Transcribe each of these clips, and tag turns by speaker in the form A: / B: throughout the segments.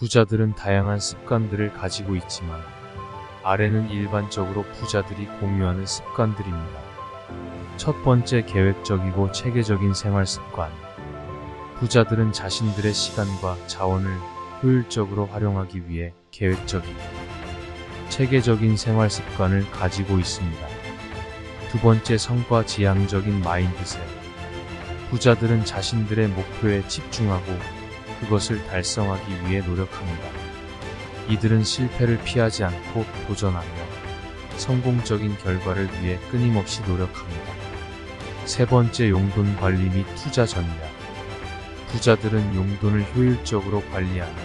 A: 부자들은 다양한 습관들을 가지고 있지만 아래는 일반적으로 부자들이 공유하는 습관들입니다. 첫 번째, 계획적이고 체계적인 생활 습관. 부자들은 자신들의 시간과 자원을 효율적으로 활용하기 위해 계획적이고 체계적인 생활 습관을 가지고 있습니다. 두 번째, 성과 지향적인 마인드셋. 부자들은 자신들의 목표에 집중하고 그것을 달성하기 위해 노력합니다. 이들은 실패를 피하지 않고 도전하며 성공적인 결과를 위해 끊임없이 노력합니다. 세 번째, 용돈 관리 및 투자 전략. 부자들은 용돈을 효율적으로 관리하며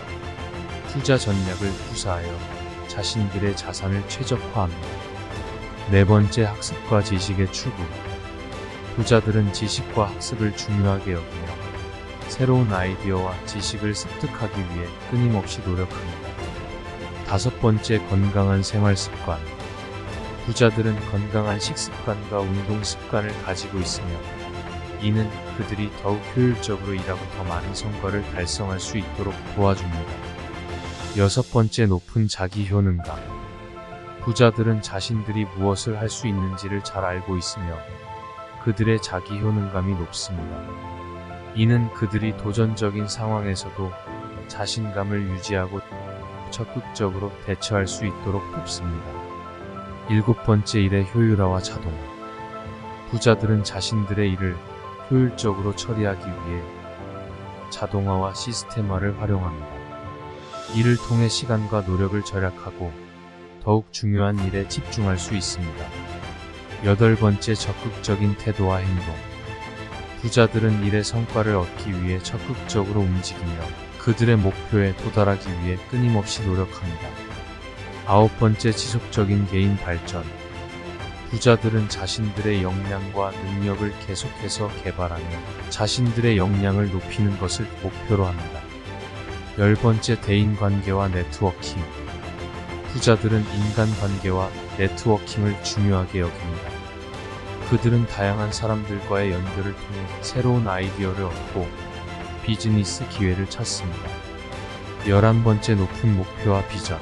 A: 투자 전략을 구사하여 자신들의 자산을 최적화합니다. 네 번째, 학습과 지식의 추구. 부자들은 지식과 학습을 중요하게 여기며 새로운 아이디어와 지식을 습득하기 위해 끊임없이 노력합니다. 다섯 번째, 건강한 생활 습관. 부자들은 건강한 식습관과 운동 습관을 가지고 있으며 이는 그들이 더욱 효율적으로 일하고 더 많은 성과를 달성할 수 있도록 도와줍니다. 여섯 번째, 높은 자기 효능감. 부자들은 자신들이 무엇을 할 수 있는지를 잘 알고 있으며 그들의 자기 효능감이 높습니다. 이는 그들이 도전적인 상황에서도 자신감을 유지하고 적극적으로 대처할 수 있도록 돕습니다. 일곱 번째, 일의 효율화와 자동화. 부자들은 자신들의 일을 효율적으로 처리하기 위해 자동화와 시스템화를 활용합니다. 이를 통해 시간과 노력을 절약하고 더욱 중요한 일에 집중할 수 있습니다. 여덟 번째, 적극적인 태도와 행동. 부자들은 일의 성과를 얻기 위해 적극적으로 움직이며 그들의 목표에 도달하기 위해 끊임없이 노력합니다. 아홉 번째, 지속적인 개인 발전. 부자들은 자신들의 역량과 능력을 계속해서 개발하며 자신들의 역량을 높이는 것을 목표로 합니다. 열 번째, 대인관계와 네트워킹. 부자들은 인간관계와 네트워킹을 중요하게 여깁니다. 그들은 다양한 사람들과의 연결을 통해 새로운 아이디어를 얻고 비즈니스 기회를 찾습니다. 11번째, 높은 목표와 비전.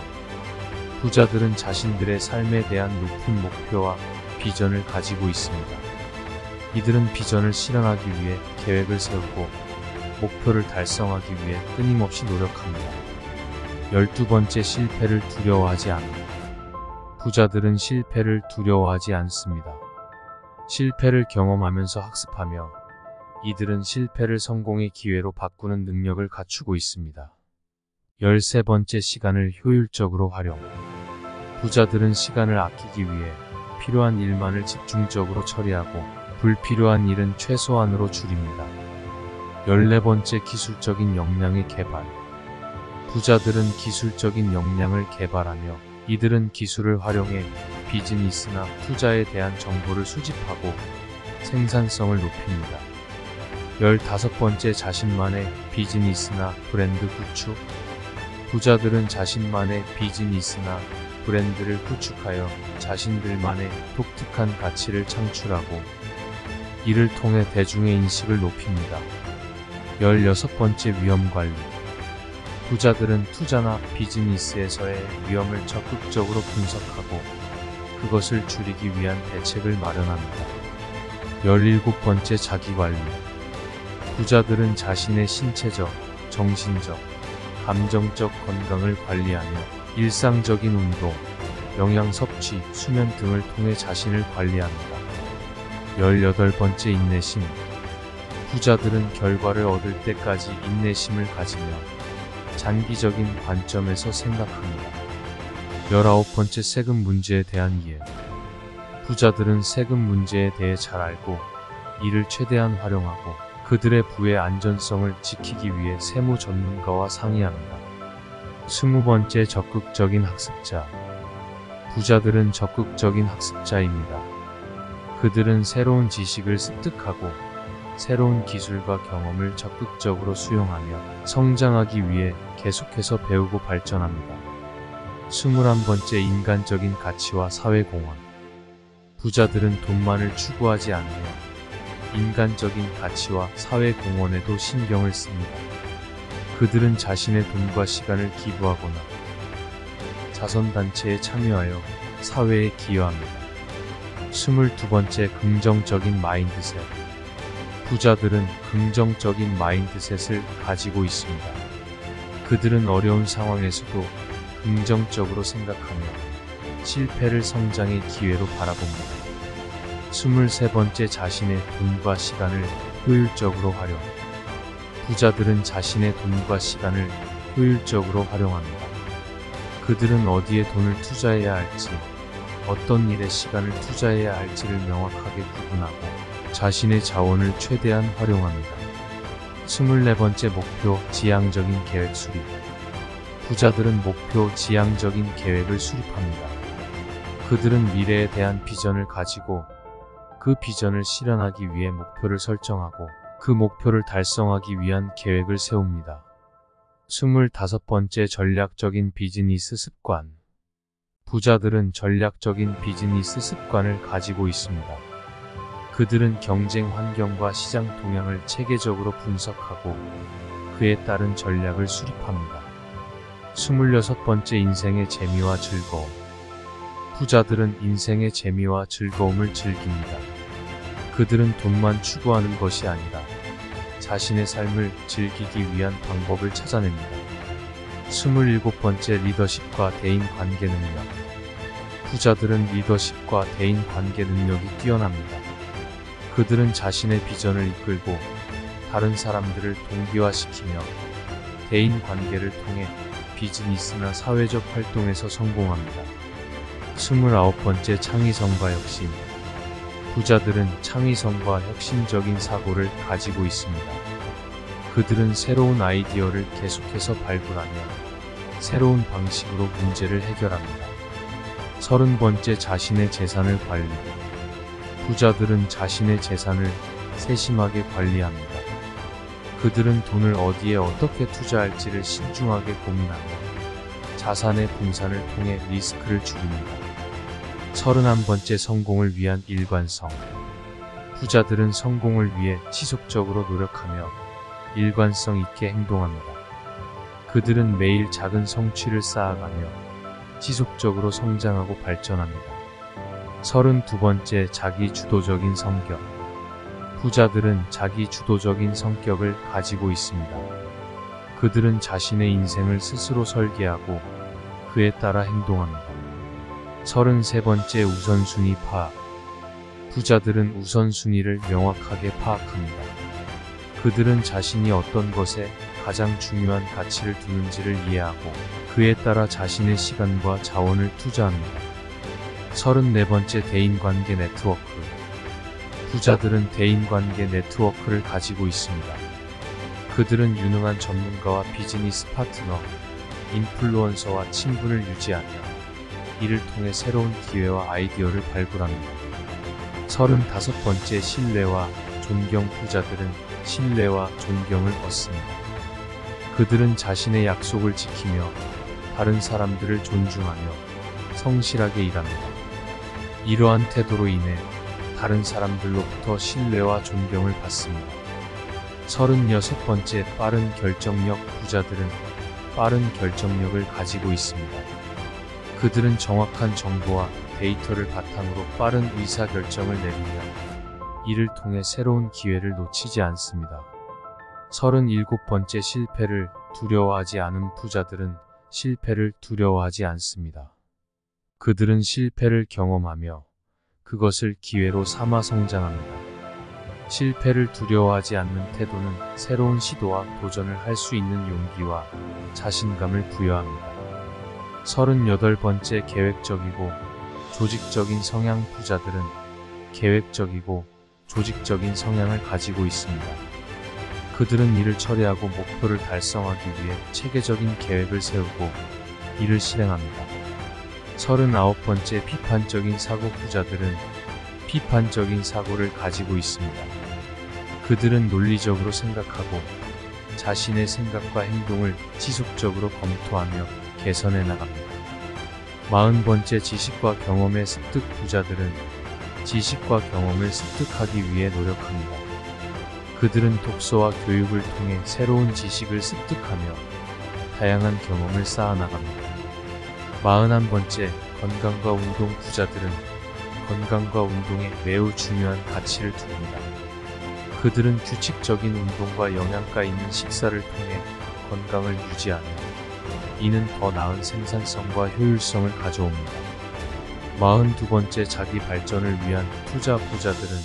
A: 부자들은 자신들의 삶에 대한 높은 목표와 비전을 가지고 있습니다. 이들은 비전을 실현하기 위해 계획을 세우고 목표를 달성하기 위해 끊임없이 노력합니다. 12번째, 실패를 두려워하지 않는다. 부자들은 실패를 두려워하지 않습니다. 실패를 경험하면서 학습하며 이들은 실패를 성공의 기회로 바꾸는 능력을 갖추고 있습니다. 13번째, 시간을 효율적으로 활용. 부자들은 시간을 아끼기 위해 필요한 일만을 집중적으로 처리하고 불필요한 일은 최소한으로 줄입니다. 14번째, 기술적인 역량의 개발. 부자들은 기술적인 역량을 개발하며 이들은 기술을 활용해 비즈니스나 투자에 대한 정보를 수집하고 생산성을 높입니다. 15번째, 자신만의 비즈니스나 브랜드 구축. 부자들은 자신만의 비즈니스나 브랜드를 구축하여 자신들만의 독특한 가치를 창출하고 이를 통해 대중의 인식을 높입니다. 16번째, 위험관리. 부자들은 투자나 비즈니스에서의 위험을 적극적으로 분석하고 그것을 줄이기 위한 대책을 마련합니다. 17번째, 자기관리. 부자들은 자신의 신체적, 정신적, 감정적 건강을 관리하며 일상적인 운동, 영양 섭취, 수면 등을 통해 자신을 관리합니다. 18번째, 인내심. 부자들은 결과를 얻을 때까지 인내심을 가지며 장기적인 관점에서 생각합니다. 19번째, 세금 문제에 대한 이해. 부자들은 세금 문제에 대해 잘 알고 이를 최대한 활용하고 그들의 부의 안전성을 지키기 위해 세무 전문가와 상의합니다. 20번째, 적극적인 학습자. 부자들은 적극적인 학습자입니다. 그들은 새로운 지식을 습득하고 새로운 기술과 경험을 적극적으로 수용하며 성장하기 위해 계속해서 배우고 발전합니다. 21번째, 인간적인 가치와 사회공헌. 부자들은 돈만을 추구하지 않으며 인간적인 가치와 사회공헌에도 신경을 씁니다. 그들은 자신의 돈과 시간을 기부하거나 자선단체에 참여하여 사회에 기여합니다. 22번째, 긍정적인 마인드셋. 부자들은 긍정적인 마인드셋을 가지고 있습니다. 그들은 어려운 상황에서도 긍정적으로 생각하며 실패를 성장의 기회로 바라봅니다. 23번째, 자신의 돈과 시간을 효율적으로 활용. 부자들은 자신의 돈과 시간을 효율적으로 활용합니다. 그들은 어디에 돈을 투자해야 할지, 어떤 일에 시간을 투자해야 할지를 명확하게 구분하고 자신의 자원을 최대한 활용합니다. 24번째, 목표, 지향적인 계획 수립. 부자들은 목표, 지향적인 계획을 수립합니다. 그들은 미래에 대한 비전을 가지고 그 비전을 실현하기 위해 목표를 설정하고 그 목표를 달성하기 위한 계획을 세웁니다. 25번째, 전략적인 비즈니스 습관. 부자들은 전략적인 비즈니스 습관을 가지고 있습니다. 그들은 경쟁 환경과 시장 동향을 체계적으로 분석하고 그에 따른 전략을 수립합니다. 26번째, 인생의 재미와 즐거움. 부자들은 인생의 재미와 즐거움을 즐깁니다. 그들은 돈만 추구하는 것이 아니라 자신의 삶을 즐기기 위한 방법을 찾아냅니다. 27번째, 리더십과 대인관계 능력. 부자들은 리더십과 대인관계 능력이 뛰어납니다. 그들은 자신의 비전을 이끌고 다른 사람들을 동기화시키며 대인관계를 통해 비즈니스나 사회적 활동에서 성공합니다. 29번째, 창의성과 혁신. 부자들은 창의성과 혁신적인 사고를 가지고 있습니다. 그들은 새로운 아이디어를 계속해서 발굴하며 새로운 방식으로 문제를 해결합니다. 30번째, 자신의 재산을 관리. 부자들은 자신의 재산을 세심하게 관리합니다. 그들은 돈을 어디에 어떻게 투자할지를 신중하게 고민하며 자산의 분산을 통해 리스크를 줄입니다. 31번째, 성공을 위한 일관성. 부자들은 성공을 위해 지속적으로 노력하며 일관성 있게 행동합니다. 그들은 매일 작은 성취를 쌓아가며 지속적으로 성장하고 발전합니다. 32번째, 자기 주도적인 성격. 부자들은 자기 주도적인 성격을 가지고 있습니다. 그들은 자신의 인생을 스스로 설계하고 그에 따라 행동합니다. 33번째, 우선순위 파악. 부자들은 우선순위를 명확하게 파악합니다. 그들은 자신이 어떤 것에 가장 중요한 가치를 두는지를 이해하고 그에 따라 자신의 시간과 자원을 투자합니다. 34번째, 대인관계 네트워크. 부자들은 대인관계 네트워크를 가지고 있습니다. 그들은 유능한 전문가와 비즈니스 파트너, 인플루언서와 친분을 유지하며 이를 통해 새로운 기회와 아이디어를 발굴합니다. 35번째, 신뢰와 존경. 부자들은 신뢰와 존경을 얻습니다. 그들은 자신의 약속을 지키며 다른 사람들을 존중하며 성실하게 일합니다. 이러한 태도로 인해 다른 사람들로부터 신뢰와 존경을 받습니다. 36번째, 빠른 결정력. 부자들은 빠른 결정력을 가지고 있습니다. 그들은 정확한 정보와 데이터를 바탕으로 빠른 의사결정을 내리며 이를 통해 새로운 기회를 놓치지 않습니다. 37번째, 실패를 두려워하지 않은. 부자들은 실패를 두려워하지 않습니다. 그들은 실패를 경험하며 그것을 기회로 삼아 성장합니다. 실패를 두려워하지 않는 태도는 새로운 시도와 도전을 할 수 있는 용기와 자신감을 부여합니다. 38번째, 계획적이고 조직적인 성향. 부자들은 계획적이고 조직적인 성향을 가지고 있습니다. 그들은 일을 처리하고 목표를 달성하기 위해 체계적인 계획을 세우고 이를 실행합니다. 39번째, 비판적인 사고. 부자들은 비판적인 사고를 가지고 있습니다. 그들은 논리적으로 생각하고 자신의 생각과 행동을 지속적으로 검토하며 개선해 나갑니다. 40번째, 지식과 경험의 습득. 부자들은 지식과 경험을 습득하기 위해 노력합니다. 그들은 독서와 교육을 통해 새로운 지식을 습득하며 다양한 경험을 쌓아나갑니다. 41번째, 건강과 운동 부자들은 건강과 운동에 매우 중요한 가치를 둡니다. 그들은 규칙적인 운동과 영양가 있는 식사를 통해 건강을 유지하며 이는 더 나은 생산성과 효율성을 가져옵니다. 42번째, 자기 발전을 위한 투자 부자들은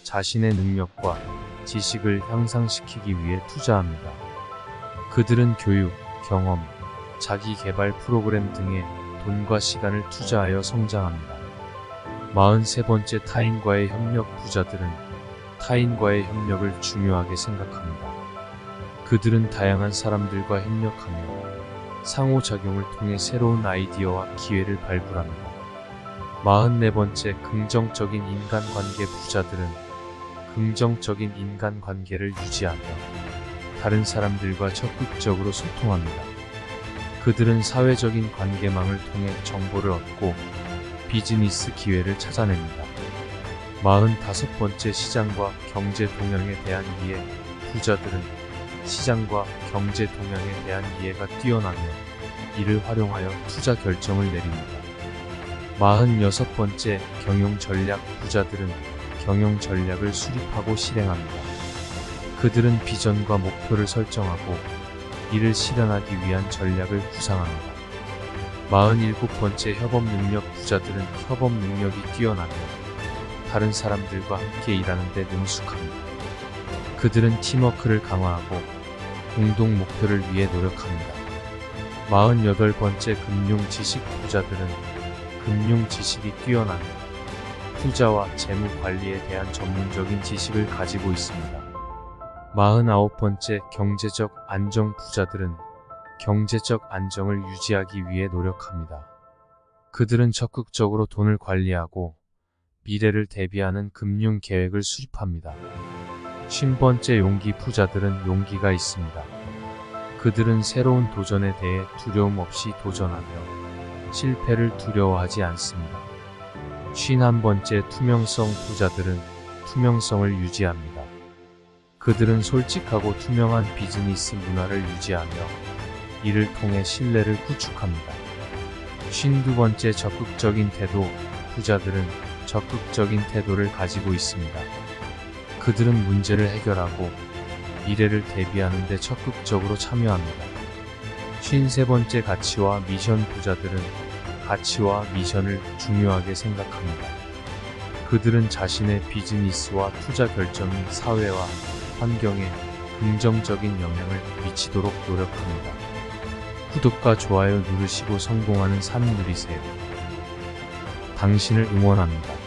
A: 자신의 능력과 지식을 향상시키기 위해 투자합니다. 그들은 교육, 경험, 자기 개발 프로그램 등에 돈과 시간을 투자하여 성장합니다. 43번째, 타인과의 협력 부자들은 타인과의 협력을 중요하게 생각합니다. 그들은 다양한 사람들과 협력하며 상호작용을 통해 새로운 아이디어와 기회를 발굴합니다. 44번째, 긍정적인 인간관계 부자들은 긍정적인 인간관계를 유지하며 다른 사람들과 적극적으로 소통합니다. 그들은 사회적인 관계망을 통해 정보를 얻고 비즈니스 기회를 찾아냅니다. 45번째, 시장과 경제 동향에 대한 이해 부자들은 시장과 경제 동향에 대한 이해가 뛰어나며 이를 활용하여 투자 결정을 내립니다. 46번째, 경영 전략 부자들은 경영 전략을 수립하고 실행합니다. 그들은 비전과 목표를 설정하고 이를 실현하기 위한 전략을 구상합니다. 47번째, 협업 능력 부자들은 협업 능력이 뛰어나며 다른 사람들과 함께 일하는 데 능숙합니다. 그들은 팀워크를 강화하고 공동 목표를 위해 노력합니다. 48번째, 금융 지식 부자들은 금융 지식이 뛰어나며 투자와 재무 관리에 대한 전문적인 지식을 가지고 있습니다. 49번째, 경제적 안정 부자들은 경제적 안정을 유지하기 위해 노력합니다. 그들은 적극적으로 돈을 관리하고 미래를 대비하는 금융 계획을 수립합니다. 50번째, 용기 부자들은 용기가 있습니다. 그들은 새로운 도전에 대해 두려움 없이 도전하며 실패를 두려워하지 않습니다. 51번째, 투명성 부자들은 투명성을 유지합니다. 그들은 솔직하고 투명한 비즈니스 문화를 유지하며 이를 통해 신뢰를 구축합니다. 52번째, 적극적인 태도 부자들은 적극적인 태도를 가지고 있습니다. 그들은 문제를 해결하고 미래를 대비하는 데 적극적으로 참여합니다. 53번째, 가치와 미션 부자들은 가치와 미션을 중요하게 생각합니다. 그들은 자신의 비즈니스와 투자 결정이 사회와 환경에 긍정적인 영향을 미치도록 노력합니다. 구독과 좋아요 누르시고 성공하는 삶 누리세요. 당신을 응원합니다.